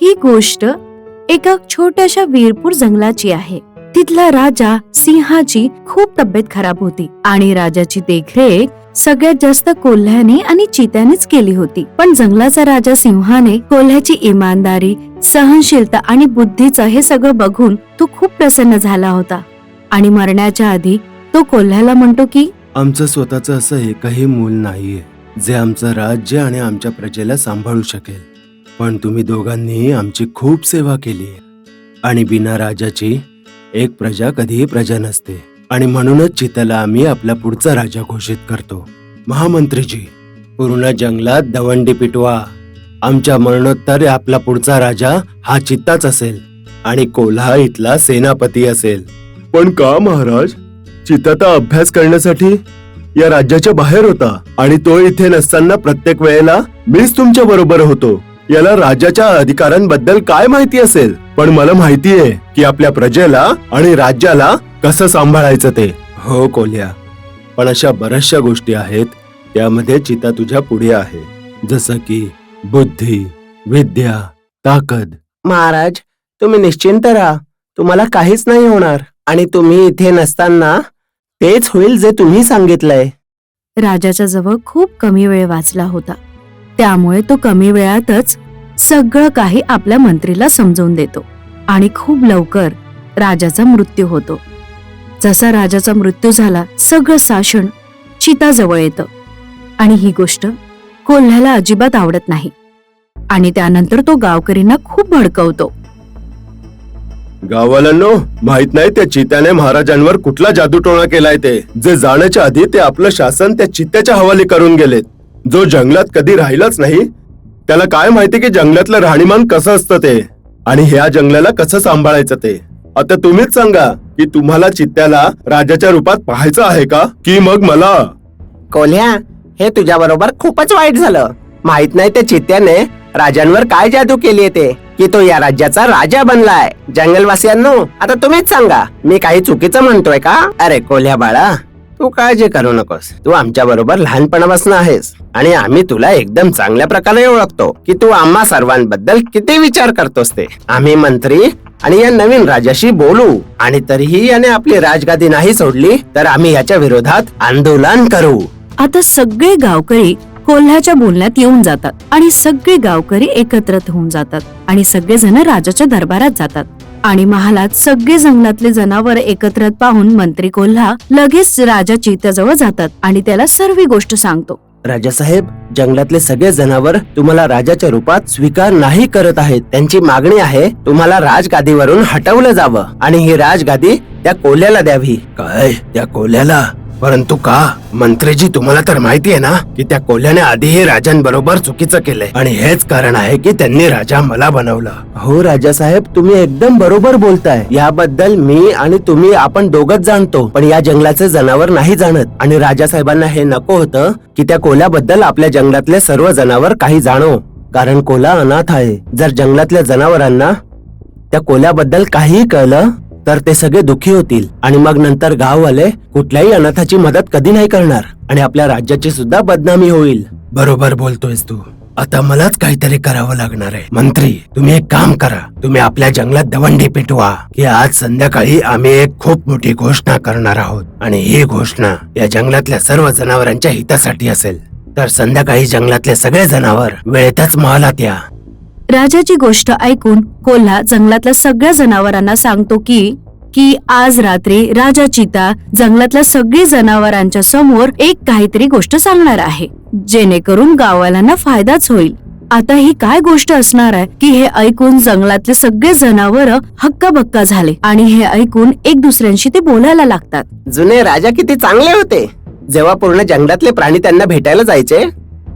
ही गोष्ट एका छोट्याशा वीरपूर जंगलाची आहे. तिथला राजा सिंहाची खूप तब्येत खराब होती आणि राजाची देखरेख सगळ्यात जास्त कोल्ह्याने आणि चित्यानेच केली होती. पण जंगलाचा राजा सिंहाने कोल्ह्याची इमानदारी, सहनशीलता आणि बुद्धीचं हे सगळं बघून तो खूप प्रसन्न झाला होता. आणि मरण्याच्या आधी तो कोल्ह्याला म्हणतो की आमचं स्वतःचं असं एकही मूल नाहीये जे आमचं राज्य आणि आमच्या प्रजेला सांभाळू शकेल. पण तुम्ही दोघांनी आमची खूप सेवा केली आणि बिना राजाची एक प्रजा कधीही प्रजा नसते. आणि म्हणूनच चित्याला आम्ही आपला पुढचा राजा घोषित करतो. महामंत्रीजी, पूर्ण जंगलात दवंडी पिटवा. आमच्या मरणोत्तर आपला पुढचा राजा हा चित्ताच असेल आणि कोल्हा इथला सेनापती असेल. पण का महाराज? चित्ता तर अभ्यास करण्यासाठी या राज्याच्या बाहेर होता आणि तो इथे नसताना प्रत्येक वेळेला मीच तुमच्या बरोबर होतो. याला राजाच्या अधिकारांबद्दल काय माहिती असेल? पण मला माहितीये की आपल्या प्रजेला आणि राज्याला कसं सांभाळायचं ते. हो कोल्ह्या, पण अशा बऱ्याचशा गोष्टी आहेत त्यामध्ये चिता तुझ्या पुढे आहे, जसं की बुद्धी, विद्या, ताकद. महाराज, तुम्ही निश्चिंत राहा. तुम्हाला काहीच नाही होणार आणि तुम्ही इथे नसताना तेच होईल जे तुम्ही सांगितलंय. राजाच्या जवळ खूप कमी वेळ वाचला होता, त्यामुळे तो कमी वेळातच सगळं काही आपल्या मंत्रीला समजावून देतो आणि खूप लवकर राजाचा मृत्यू होतो. जसा राजाचा मृत्यू झाला, सगळं शासन चिताजवळ येतं आणि ही गोष्ट कोल्ह्याला अजिबात आवडत नाही आणि त्यानंतर तो गावकरींना खूप भडकवतो. गावाल्यांनो, माहित नाही त्या चित्याने महाराजांवर कुठला जादूटोणा केलाय ते, जे जाण्याच्या आधी ते आपलं शासन त्या चित्याच्या हवाली करून गेलेत. जो जंगलात कधी राहिलाच नाही त्याला काय माहिती की जंगलातलं राहणीमान कसं असतं ते आणि ह्या जंगलाला कसं सांभाळायचं ते. आता तुम्हीच सांगा की तुम्हाला चित्त्याला राजाच्या रूपात पाहायचं आहे का की मग मला? कोल्ह्या, हे तुझ्या बरोबर खूपच वाईट झालं. माहित नाही त्या चित्त्याने राजांवर काय जादू केली ते की तो या राज्याचा राजा बनलाय. जंगलवासियांनो, आता तुम्हीच सांगा, मी काही चुकीचं म्हणतोय का? अरे कोल्ह्या बाळा, तू काळजी करू नकोस. तू आमच्या बरोबर लहानपणापासून आहेस आणि आम्ही तुला एकदम चांगल्या प्रकारे ओळखतो की तू आम्हा सर्वांबद्दल किती विचार करतोस ते. आम्ही मंत्री आणि या नवीन राजाशी बोलू आणि तरीही याने आपली राजगादी नाही सोडली तर आम्ही याच्या विरोधात आंदोलन करू. आता सगळे गावकरी कोल्ह्याच्या बोलण्यात येऊन जातात आणि सगळे गावकरी एकत्रित होऊन जातात आणि सगळेजण राजाच्या दरबारात जातात आणि महालात सगळे जंगलातले जनावर एकत्रित पाहून मंत्री कोल्हा लगेच राजा चित्याजवळ जातात आणि त्याला सर्व गोष्ट सांगतो. राजासाहेब, जंगलातले सगळे जनावर तुम्हाला राजाच्या रूपात स्वीकार नाही करत आहेत. त्यांची मागणी आहे तुम्हाला राजगादीवरून हटवलं जावं आणि ही राजगादी त्या कोल्ह्याला द्यावी. काय, त्या कोल्ह्याला? परंतु का? मंत्रीजी, तुम्हाला तर माहिती आहे ना की त्या कोल्ह्याने आधीही राजांबरोबर चुकीचं केलंय आणि हेच कारण आहे की त्यांनी राजा मला बनवलं. हो राजासाहेब, तुम्ही एकदम बरोबर बोलताय. याबद्दल मी आणि तुम्ही आपण दोघच जाणतो, पण या जंगलाचे जनावर नाही जाणत. आणि राजासाहेबांना हे नको होतं की त्या कोल्ह्याबद्दल आपल्या जंगलातले सर्व जनावर काही जाणो, कारण कोल्हा अनाथ आहे. जर जंगलातल्या जनावरांना त्या कोल्ह्याबद्दल काहीही कळलं तर ते सगळे दुखी होतील आणि मग नंतर गाववाले कुठल्याही अनाथाची मदत कधी नाही करणार आणि आपल्या राज्याची सुद्धा बदनामी होईल. बरोबर बोलतोयस तू. आता मलाच काहीतरी करावं लागणार आहे. मंत्री, तुम्ही एक काम करा, तुम्ही आपल्या जंगलात दवंडी पिटवा की आज संध्याकाळी आम्ही एक खूप मोठी घोषणा करणार आहोत आणि ही घोषणा या जंगलातल्या सर्व जनावरांच्या हितासाठी असेल. तर संध्याकाळी जंगलातले सगळे जनावर वेळेतच महालात या. राजाची गोष्ट ऐकून कोल्हा जंगलातल्या सगळ्या जनावरांना सांगतो की आज रात्री राजा चिता जंगलातल्या सगळी जनावरांच्या समोर एक काहीतरी गोष्ट सांगणार आहे, जेणेकरून गाववाल्यांना फायदाच होईल. आता ही काय गोष्ट असणार आहे की हे ऐकून जंगलातले सगळे जनावर हक्काबक्का झाले आणि हे ऐकून एक दुसऱ्यांशी ते बोलायला लागतात. जुने राजा किती चांगले होते. जेव्हा पूर्ण जंगलातले प्राणी त्यांना भेटायला जायचे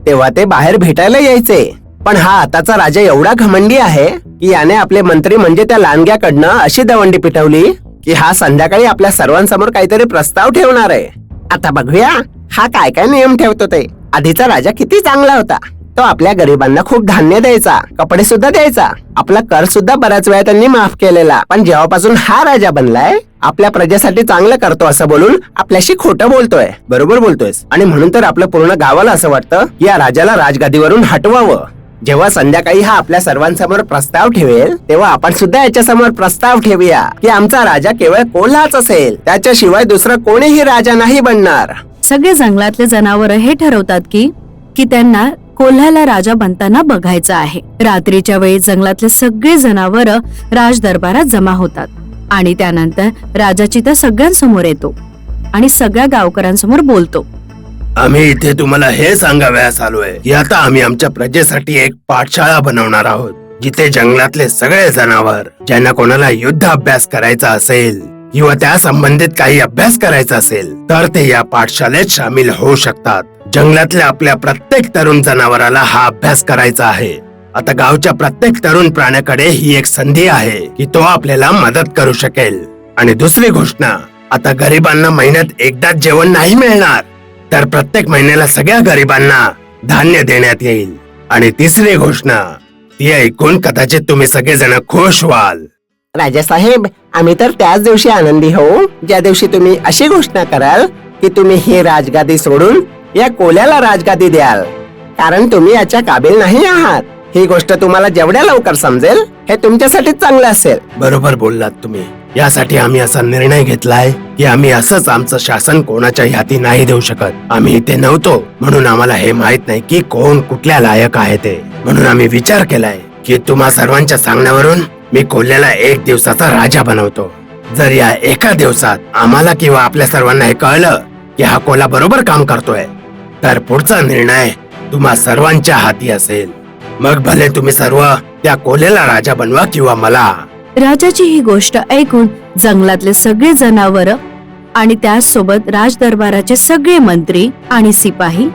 तेव्हा ते बाहेर भेटायला यायचे. पण हा आताचा राजा एवढा घमंडी आहे की याने आपले मंत्री म्हणजे त्या लांडग्याकडनं अशी दवंडी पिटवली की हा संध्याकाळी आपल्या सर्वांसमोर काहीतरी प्रस्ताव ठेवणार आहे. आता बघूया हा काय काय नियम ठेवतो ते. आधीचा राजा किती चांगला होता. तो आपल्या गरिबांना खूप धान्य द्यायचा, कपडे सुद्धा द्यायचा, आपला कर सुद्धा बऱ्याच वेळा त्यांनी माफ केलेला. पण जेव्हापासून हा राजा बनलाय आपल्या प्रजेसाठी चांगलं करतो असं बोलून आपल्याशी खोटं बोलतोय. बरोबर बोलतोयस. आणि म्हणून तर आपलं पूर्ण गावाला असं वाटतं की या राजाला राजगादीवरून हटवावं. जेव्हा संध्याकाळी हा आपल्या सर्वांसमोर प्रस्ताव ठेवेल तेव्हा आपण सुद्धा याच्या समोर प्रस्ताव ठेवूया की आमचा राजा केवळ कोल्हाच असेल, त्याच्याशिवाय दुसरा कोणीही राजा नाही बनणार. सगळे जंगलातले जनावर हे ठरवतात की त्यांना कोल्ह्याला राजा बनताना बघायचं आहे. रात्रीच्या वेळी जंगलातले सगळे जनावर राज दरबारात जमा होतात आणि त्यानंतर राजा चिता सगळ्यांसमोर येतो आणि सगळ्या गावकऱ्यांसमोर बोलतो. आम्ही इथे तुम्हाला हे सांगावयास आलोय की आता आम्ही आमच्या प्रजेसाठी एक पाठशाळा बनवणार आहोत, जिथे जंगलातले सगळे जनावर ज्यांना कोणाला युद्ध अभ्यास करायचा असेल किंवा त्या संबंधित काही अभ्यास करायचा असेल तर ते या पाठशाळेत सामील होऊ शकतात. जंगलातल्या आपल्या प्रत्येक तरुण जनावराला हा अभ्यास करायचा आहे. आता गावच्या प्रत्येक तरुण प्राण्याकडे ही एक संधी आहे की तो आपल्याला मदत करू शकेल. आणि दुसरी घोषणा, आता गरिबांना महिन्यात एकदाच जेवण नाही मिळणार, तर प्रत्येक महिन्याला सगळ्या गरिबांना धान्य देण्यात येईल. आणि तिसरी घोषणा, ती ऐकून कदाचित तुम्ही सगळेजण खुश व्हाल. राजासाहेब, आम्ही तर त्याच दिवशी आनंदी होऊ ज्या दिवशी तुम्ही अशी घोषणा कराल की तुम्ही ही राजगादी सोडून या कोल्याला राजगादी द्याल, कारण तुम्ही याच्या काबिल नाही आहात. ही गोष्ट तुम्हाला जेवढ्या लवकर समजेल हे तुमच्यासाठी चांगलं असेल. बरोबर बोललात तुम्ही. यासाठी आम्ही असा निर्णय घेतलाय की आम्ही असंच आमचं शासन कोणाच्याही हाती नाही देऊ शकत. आम्ही इथे नव्हतो म्हणून आम्हाला हे माहित नाही की कोण कुठल्या लायक आहे ते. म्हणून आम्ही विचार केलाय की तुम्हा सर्वांच्या सांगण्यावरून मी कोल्ह्याला एक दिवसाचा राजा बनवतो. जर या एका दिवसात आम्हाला किंवा आपल्या सर्वांना हे कळलं की हा कोल्हा बरोबर काम करतोय, तर पुढचा निर्णय तुम्हा सर्वांच्या हाती असेल. मग भले तुम्ही सर्व त्या कोल्ह्याला राजा बनवा किंवा मला. राजाची ही गोष्ट ऐकून जंगलातले सगळे जनावर आणि त्याचसोबत राजदरबाराचे सगळे मंत्री आणि सिपाही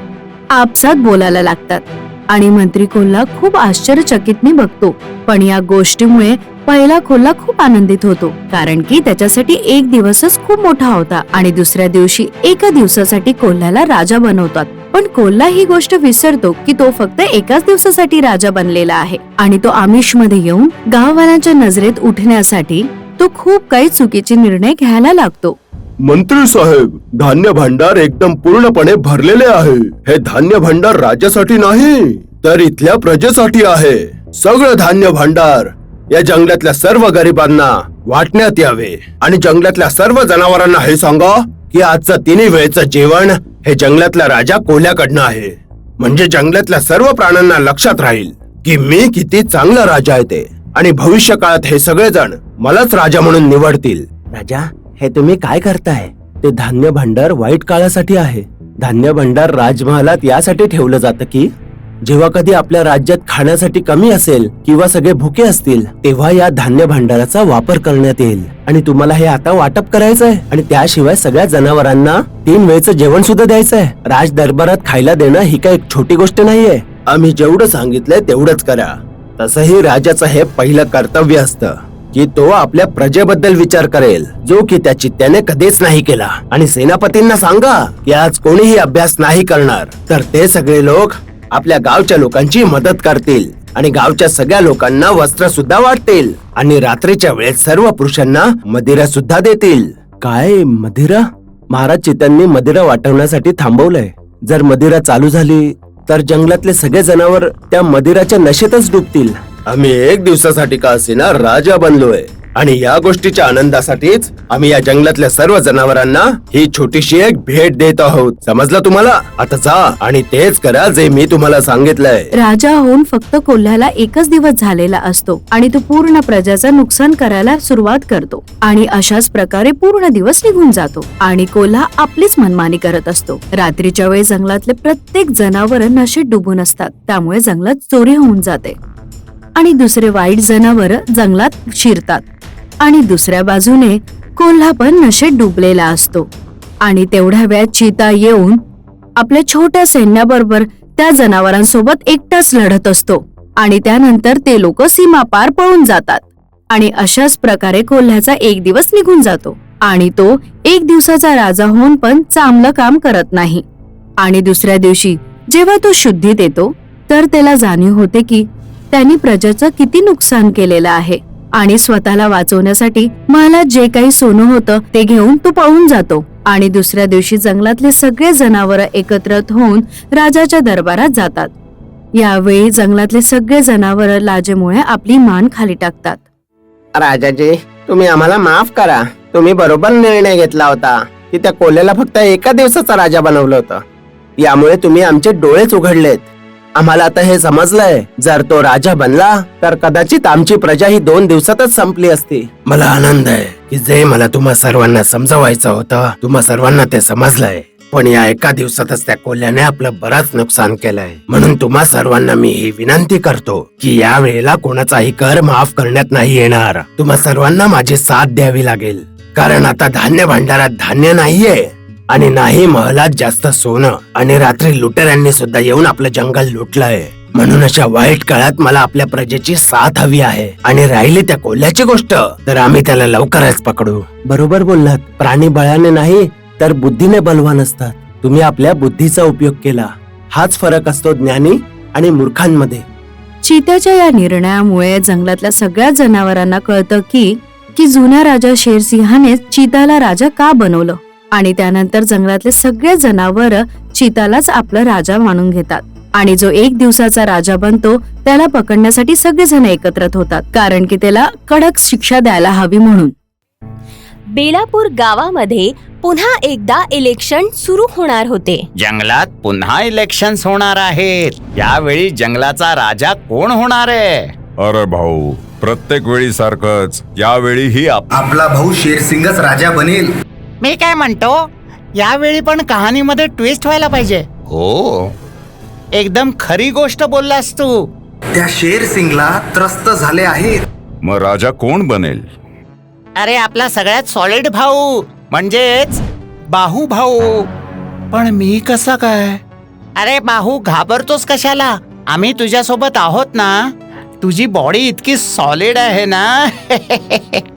आपसात बोलायला लागतात आणि मंत्री कोल्हा खूप आश्चर्यचकितने बघतो. पण या गोष्टीमुळे पहिला कोल्हा खूप आनंदित होतो, कारण की त्याच्यासाठी एक दिवसच खूप मोठा होता आणि दुसऱ्या दिवशी एका दिवसासाठी कोल्ह्याला राजा बनवतात. पण कोल्हा ही गोष्ट विसरतो की तो फक्त एकाच दिवसासाठी राजा बनलेला आहे आणि तो आमिष मध्ये येऊन गाववाल्यांच्या नजरेत उठण्यासाठी तो खूप काही चुकीचे निर्णय घ्यायला लागतो. मंत्री साहेब, धान्य भांडार एकदम पूर्णपणे भरलेले आहे. हे धान्य भांडार राज्यासाठी नाही तर इथल्या प्रजेसाठी आहे. सगळं धान्य भांडार या जंगलातल्या सर्व गरिबांना वाटण्यात यावे आणि जंगलातल्या सर्व जनावरांना हे सांगा की आजचं तिन्ही वेळचं जेवण हे जंगलातला राजा कोल्ह्याकडनं आहे. म्हणजे जंगलातल्या सर्व प्राण्यांना लक्षात राहील की मी किती चांगला राजा आहे ते, आणि भविष्य काळात हे सगळेजण मलाच राजा म्हणून निवडतील. राजा, हे तुम्ही काय करताय? ते धान्य भांडार वाईट काळासाठी आहे. धान्य भांडार राजमहालात यासाठी ठेवलं जातं की जेव्हा कधी आपल्या राज्यात खाण्यासाठी कमी असेल किंवा सगळे भुके असतील तेव्हा या धान्य भांडाराचा वापर करण्यात येईल. आणि तुम्हाला हे आता वाटप करायचंय आणि त्याशिवाय सगळ्या जनावरांना 3 वेळचं जेवण सुद्धा द्यायचंय. राज दरबारात खायला देणं ही काही छोटी गोष्ट नाहीये. आम्ही जेवढं सांगितलंय तेवढंच करा. तसंही राजाचं हे पहिलं कर्तव्य असतं की तो आपल्या प्रजेबद्दल विचार करेल, जो की त्याची त्याने कधीच नाही केला. आणि सेनापतींना सांगा की आज कोणीही अभ्यास नाही करणार, तर ते सगळे लोक आपल्या गावच्या लोकांची मदत करतील आणि गावच्या सगळ्या लोकांना वस्त्र सुद्धा वाटतील आणि रात्रीच्या वेळेत सर्व पुरुषांना मदिरा सुद्धा देतील. काय मदिरा? महाराज चितांनी मदिरा वाटवण्यासाठी थांबवलंय. जर मदिरा चालू झाली तर जंगलातले सगळे जनावर त्या मदिराच्या नशेतच डुबतील. आम्ही एक दिवसासाठी का असेना राजा बनलोय आणि या गोष्टीच्या आनंदासाठीच आम्ही या जंगलातल्या सर्व जनावरांना ही छोटीशी एक भेट देत आहोत. समजलं तुम्हाला? आता जा आणि तेच करा जे मी तुम्हाला सांगितलंय. राजा होऊन फक्त कोल्ह्याला एकच दिवस झालेला असतो आणि तो पूर्ण प्रजाचं नुकसान करायला सुरुवात करतो आणि अशाच प्रकारे पूर्ण दिवस निघून जातो आणि कोल्हा आपलीच मनमानी करत असतो. रात्रीच्या वेळी जंगलातले प्रत्येक जनावर नशेत डुबून असतात, त्यामुळे जंगलात चोरी होऊन जाते आणि दुसरे वाईट जनावर जंगलात शिरतात आणि दुसऱ्या बाजूने कोल्हा पण नशेत डुबलेला असतो. आणि तेवढ्या वेळात चीता येऊन आपल्या छोट्या सैन्याबरोबर त्या जनावरांसोबत एकटाच लढत असतो आणि त्यानंतर ते लोक सीमा पार पळून जातात आणि अशाच प्रकारे कोल्ह्याचा एक दिवस निघून जातो आणि तो एक दिवसाचा राजा होऊन पण चांगलं काम करत नाही. आणि दुसऱ्या दिवशी जेव्हा तो शुद्धीत येतो तर त्याला जाणीव होते की त्यांनी प्रजेचं किती नुकसान केलेलं आहे आणि स्वतःला वाचवण्यासाठी मला जे काही सोनं होतं ते घेऊन तो पळून जातो. आणि दुसऱ्या दिवशी जंगलातले सगळे जनावर एकत्रित होऊन राजाच्या दरबारात जातात. यावेळी जंगलातले सगळे जनावर लाजेमुळे आपली मान खाली टाकतात. राजाजी, तुम्ही आम्हाला माफ करा. तुम्ही बरोबर निर्णय घेतला होता की त्या कोल्ह्याला फक्त एका दिवसाचा राजा बनवलं होतं. यामुळे तुम्ही आमचे डोळेच उघडलेत. आम्हाला आता हे समजलंय, जर तो राजा बनला तर कदाचित आमची प्रजा ही 2 दिवसातच संपली असती. मला आनंद आहे की जे मला तुम्हा सर्वांना समजवायचं होतं तुम्हा सर्वांना ते समजलंय. पण या एका दिवसातच त्या कोल्ह्याने आपलं बरंच नुकसान केलंय. म्हणून तुम्हा सर्वांना मी ही विनंती करतो की या वेळेला कोणाचाही कर माफ करण्यात नाही येणार. तुम्हा सर्वांना माझी साथ द्यावी लागेल, कारण आता धान्य भांडारात धान्य नाहीये आणि नाही महलात जास्त सोनं. आणि रात्री लुटेऱ्यांनी सुद्धा येऊन आपलं जंगल लुटलंय. म्हणून अशा वाईट काळात मला आपल्या प्रजेची साथ हवी आहे. आणि राहिली त्या कोल्ह्याची गोष्ट, तर आम्ही त्याला लवकरच पकडू. बरोबर बोललात. प्राणी बळाने नाही तर बुद्धीने बलवान असतात. तुम्ही आपल्या बुद्धीचा उपयोग केला. हाच फरक असतो ज्ञानी आणि मूर्खांमध्ये. चित्याच्या या निर्णयामुळे जंगलातल्या सगळ्या जनावरांना कळतं की जुन्या राजा शेरसिंहाने चिताला राजा का बनवलं. आणि त्यानंतर जंगलातले सगळे जनावर चितालाच आपला राजा मानून घेतात. आणि जो 1 दिवसाचा राजा बनतो त्याला पकडण्यासाठी सगळेजण एकत्रित होतात, कारण की त्याला कडक शिक्षा द्यायला हवी म्हणून. बेलापूर गावामध्ये पुन्हा एकदा इलेक्शन सुरू होणार होते. जंगलात पुन्हा इलेक्शन्स होणार आहेत. यावेळी जंगलाचा राजा कोण होणार आहे? अरे भाऊ, प्रत्येक वेळी सारखंच यावेळीही आपला भाऊ शेरसिंगच राजा बनेल. मी काय म्हणतो, यावेळी पण कहाणीमध्ये ट्विस्ट व्हायला पाहिजे. हो, एकदम खरी गोष्ट बोललास तू. त्या शेरसिंगला त्रस्त झाले आहेत. मग राजा कोण बनेल? अरे आपला सगळ्यात सॉलिड भाऊ, म्हणजेच बाहू भाऊ. पण मी कसा काय? अरे बाहू, घाबरतोस कशाला? आम्ही तुझ्यासोबत आहोत ना. तुझी बॉडी इतकी सॉलिड आहे ना.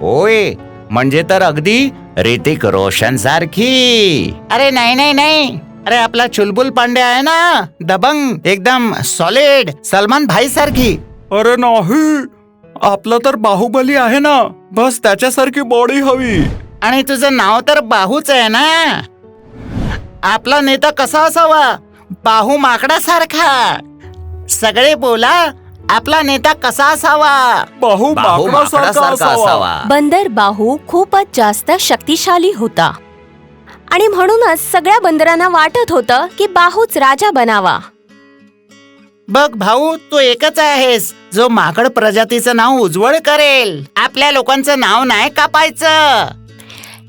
होय, म्हणजे तर अगदी ऋतिक रोशन सारखी. अरे नाही नाही नाही, अरे आपला चुलबुल पांडे आहे ना, दबंग, एकदम सॉलिड, सलमान भाई सारखी. अरे नाही, आपला तर बाहुबली आहे ना, बस त्याच्यासारखी बॉडी हवी. आणि तुझं नाव तर बाहूच आहे ना. आपला नेता कसा असावा? बाहू माकडासारखा. सगळे बोला, आपला नेता कसा असावा? बाहू माकडासारखा असावा. बंदर बाहू खूपच जास्त शक्तिशाली होता आणि म्हणूनच सगळ्या बंदरांना वाटत होतं की बाहूच राजा बनावा. बघ भाऊ, तू एकच आहेस जो माकड प्रजातीचं नाव उज्ज्वल करेल. आपल्या लोकांचं नाव नाही कापायचं.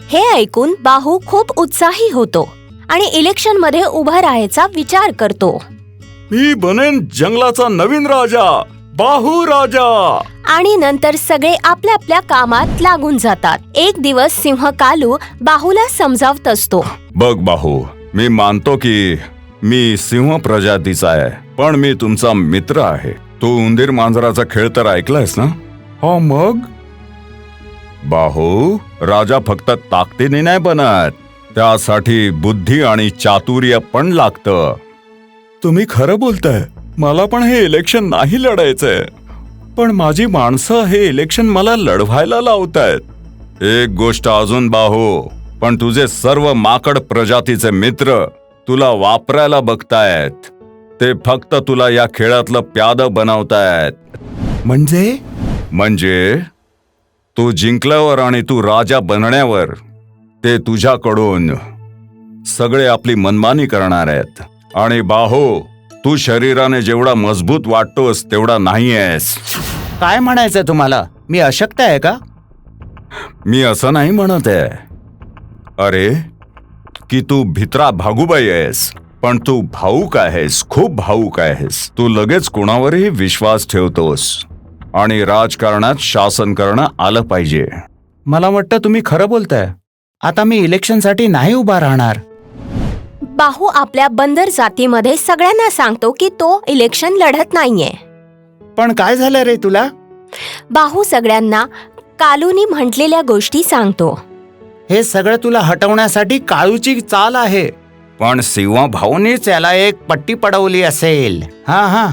हे ऐकून बाहू खूप उत्साही होतो आणि इलेक्शन मध्ये उभा राहायचा विचार करतो. मी बनेन जंगलाचा नवीन राजा, बाहू राजा. आणि नंतर सगळे आपल्या आपल्या कामात लागून जातात. एक दिवस सिंह कालू बाहूला समजावत असतो. बघ बाहू, मी मानतो की मी सिंह प्रजातीचा आहे, पण मी तुमचा मित्र आहे. तू उंदीर मांजराचा खेळ तर ऐकलायस ना? हो मग बाहू, राजा फक्त ताकदीने नाही बनत, त्यासाठी बुद्धी आणि चातुर्य पण लागतं. तुम्ही खरं बोलताय. मला पण हे इलेक्शन नाही लढायचंय, पण माझी माणसं हे इलेक्शन मला लढवायला लावतायत. एक गोष्ट अजून बाहू, पण तुझे सर्व माकड प्रजातीचे मित्र तुला वापरायला बघतायत. ते फक्त तुला या खेळातलं प्यादं बनवतायत. म्हणजे तू जिंकल्यावर आणि तू राजा बनण्यावर ते तुझ्याकडून सगळे आपली मनमानी करणार आहेत. आणि बाहो, तू शरीराने जेवढा मजबूत वाटतोस तेवढा नाहीयेस. काय म्हणायचंय तुम्हाला? मी अशक्त आहे का? मी असं नाही म्हणत आहे. अरे, की तू भित्रा भागूबाई आहेस, पण तू भाऊक आहेस, खूप भाऊक आहेस. तू लगेच कोणावरही विश्वास ठेवतोस आणि राजकारणात शासन करणं आलं पाहिजे. मला वाटतं तुम्ही खरं बोलताय. आता मी इलेक्शनसाठी नाही उभा राहणार. बाहू आपल्या बंदर जातीमध्ये सगळ्यांना सांगतो की तो इलेक्शन लढत नाहीये. पण काय झालं रे तुला? बाहू सगळ्यांना कालूनी म्हटलेल्या गोष्टी सांगतो. हे सगळं तुला हटवण्यासाठी काळूची चाल आहे. पण सिंह भाऊनीच याला एक पट्टी पडवली असेल. हा,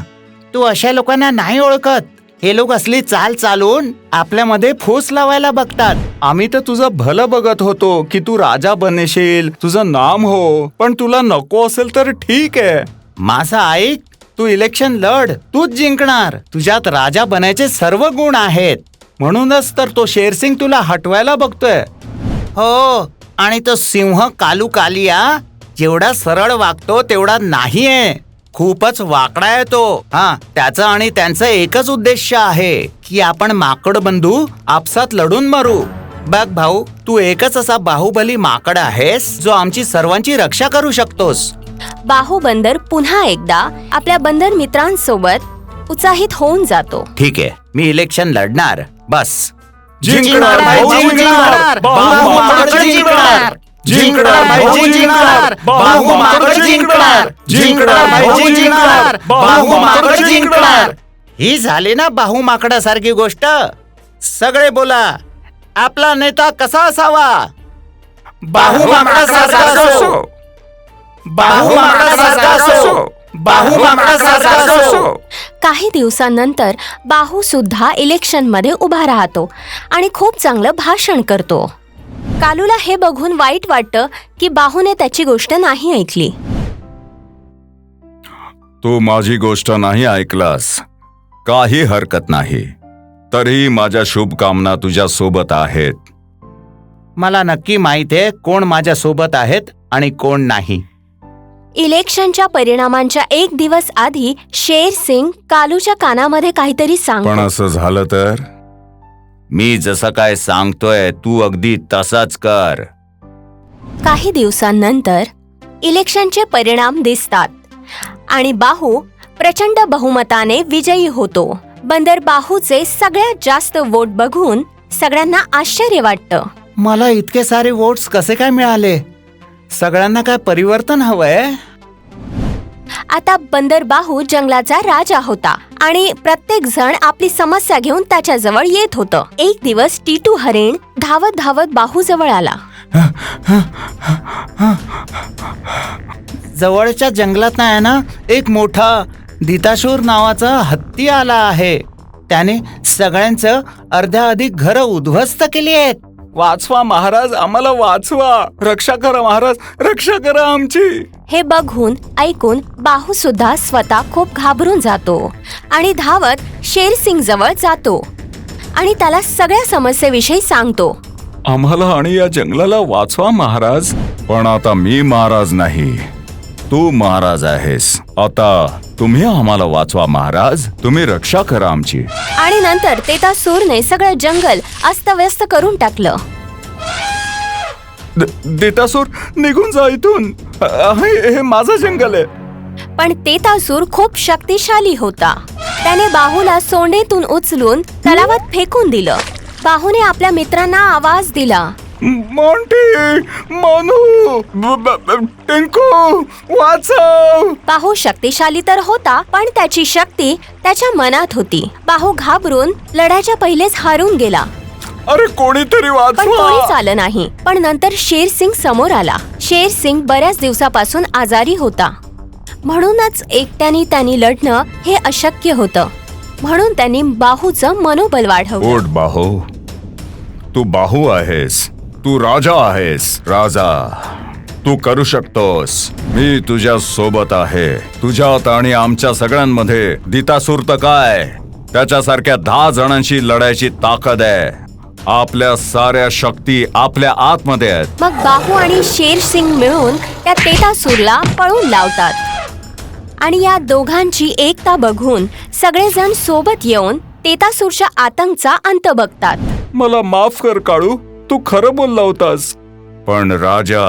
तू अशा लोकांना नाही ओळखत. हे लोक असली चाल चालून आपल्यामध्ये फूस लावायला बघतात. आम्ही तर तुझं भलं बघत होतो की तू राजा बनेशील, तुझं नाम हो, पण तुला नको असेल तर ठीक आहे. माझं ऐक, तू इलेक्शन लढ, तूच जिंकणार. तुझ्यात राजा बनायचे सर्व गुण आहेत. म्हणूनच तर तो शेरसिंग तुला हटवायला बघतोय. हो, आणि तो सिंह कालू कालिया जेवढा सरळ वागतो तेवढा नाहीये. खूपच वाकडा आहे तो. त्याचं आणि त्यांचं एकच उद्देश आहे की आपण माकड बंधू आपसात लढून मारू. बघ भाऊ, तू एकच असा बाहुबली माकड आहेस जो आमची सर्वांची रक्षा करू शकतोस. बाहू बंदर पुन्हा एकदा आपल्या बंदर मित्रांसोबत उत्साहित होऊन जातो. ठीक आहे, मी इलेक्शन लढणार. बस जिंकणार, भाऊ, जिंकणार. बाहू माकड जिंकणार. जिंकणार, भाऊ, जिंकणार. बाहू माकड जिंकणार. जिंकणार, भाऊ, जिंकणार. बाहू माकड जिंकणार. ही झाली ना बाहू माकडासारखी गोष्ट. सगळे बोला, आपला नेता कसा असावा? बाहू माकडासारखा असो. बाहू माकडासारखा असो. बाहू माकडासारखा असो. काही दिवसांनंतर बाहू सुद्धा इलेक्शन मध्ये उभा राहतो आणि खूप चांगलं भाषण करतो. कालूला हे बघून वाईट वाटतं की बाहूने त्याची गोष्ट नाही ऐकली. तू माझी गोष्ट नाही ऐकलास, काही हरकत नाही. तरीही माझ्या शुभकामना तुझ्या सोबत आहेत. मला नक्की माहित आहे कोण माझ्या सोबत आहेत आणि कोण नाही. इलेक्शनच्या परिणामांच्या एक दिवस आधी शेर सिंग कालूच्या कानामध्ये काहीतरी पण सांगतो. असं झालं तर? मी जसं काय सांगतोय तू अगदी तसाच कर. काही दिवसांनंतर इलेक्शनचे परिणाम दिसतात आणि बाहू प्रचंड बहुमताने विजयी होतो. बंदर बाहूचे सगळ्यात जास्त वोट बघून सगळ्यांना आश्चर्य वाटतं. मला इतके सारे वोट्स कसे काय मिळाले? सगळ्यांना काय परिवर्तन हवंय? आता बंदर बाहू जंगलाचा राजा होता आणि प्रत्येक जण आपली समस्या घेऊन त्याच्याजवळ येत होतं. एक दिवस टीटू हरिण धावत धावत बाहू जवळ आला. जवळच्या जंगलात नाही ना एक मोठा दिताशूर नावाचा हत्ती आला आहे. त्याने सगळ्यांचं अर्ध्या अधिक घरं उद्ध्वस्त केली आहेत. वाचवा महाराज, आम्हाला वाचवा. रक्षा करा महाराज, रक्षा करा आमची. हे बघून ऐकून बाहू सुद्धा स्वतः खूप घाबरून जातो आणि धावत शेर सिंग जवळ जातो आणि त्याला सगळ्या समस्येविषयी सांगतो. आम्हाला आणि या जंगलाला वाचवा महाराज. पण आता मी महाराज नाही, तू महाराज आहेस. आता तुम्ही आम्हाला वाचवा महाराज. तुम्ही रक्षा करा आमची. आणि नंतर तेतासूरने सगळं जंगल अस्तव्यस्त करून टाकलं. दितासूर, निघून जा इथून. हे माझं जंगल आहे. पण तेतासूर खूप शक्तिशाली होता. त्याने बाहूला सोंडेतून उचलून तलावात फेकून दिलं. बाहूने आपल्या मित्रांना आवाज दिला. मोंटी, मोनू, टिंकू, वाचव. बाहू शक्तिशाली तर होता, पण त्याची शक्ती त्याच्या मनात होती. बाहू घाबरून लढाईच्या पहिलेच हारून गेला. अरे कोणीतरी पण कोणीच वाचवा. आलं नाही. पण नंतर शेर सिंग समोर आला. शेर सिंग बऱ्याच दिवसापासून आजारी होता. म्हणूनच एकट्याने त्यांनी लढणं हे अशक्य होतं. म्हणून त्यांनी बाहूचं मनोबल वाढवलं. ओट बाहू, तू बाहू आहेस. तू राजा आहेस. राजा, तू करू शकतोस. मी तुझ्या सोबत आहे. तुझ्यात आणि आमच्या सगळ्यांमध्ये दितासूर तर काय, त्याच्यासारख्या 10 जणांशी लढायची ताकद आहे. आपल्या साऱ्या शक्ती आपल्या आतमध्ये आहेत. मग बाहू आणि शेर सिंग मिळून त्या तेतासूरला पळून लावतात. आणि या दोघांची एकता बघून सगळेजण सोबत येऊन तेतासूरच्या आतंकचा अंत बघतात. मला माफ कर काळू, तू खरं बोलला होतास. पण राजा,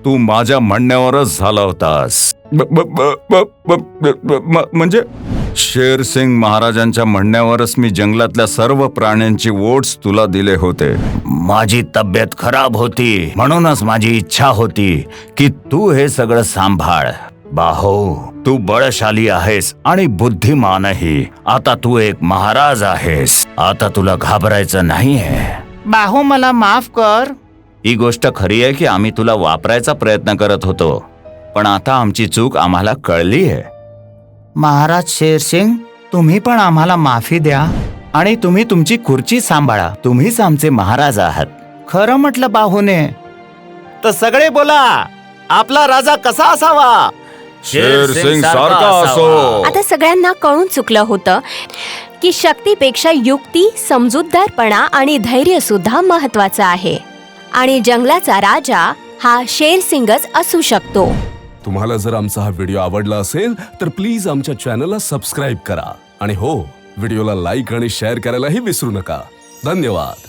तू माझ्या म्हणण्यावरच झाला होतास. म्हणजे शेर सिंग महाराजांच्या म्हणण्यावरच मी जंगलातल्या सर्व प्राण्यांची वोट्स तुला दिले होते. माझी तब्येत खराब होती, म्हणूनच माझी इच्छा होती की तू हे सगळं सांभाळ. बाहू, तू बळशाली आहेस आणि बुद्धिमानही. आता तू एक महाराज आहेस. आता तुला घाबरायचं नाहीये. बाहू, मला माफ कर. ही गोष्ट खरी आहे की आम्ही तुला वापरायचा प्रयत्न करत होतो, पण आता आमची चूक आम्हाला कळली आहे. महाराज शेरसिंग, तुम्ही पण आम्हाला माफी द्या आणि तुम्ही तुमची खुर्ची सांभाळा. तुम्हीच आमचे महाराज आहात. खरं म्हटलं बाहूने. तर सगळे बोला, आपला राजा कसा असावा? शेर सिंग सारखा असो. आता सगळ्यांना कळून चुकलं होतं की शक्तीपेक्षा युक्ती, समजूतदारपणा आणि धैर्य सुद्धा महत्वाचं आहे. आणि जंगलाचा राजा हा शेर सिंगच असू शकतो. तुम्हाला जर आमचा हा व्हिडिओ आवडला असेल तर प्लीज आमच्या चॅनलला सबस्क्राईब करा आणि हो, व्हिडिओला लाईक आणि शेअर करायलाही विसरू नका. धन्यवाद.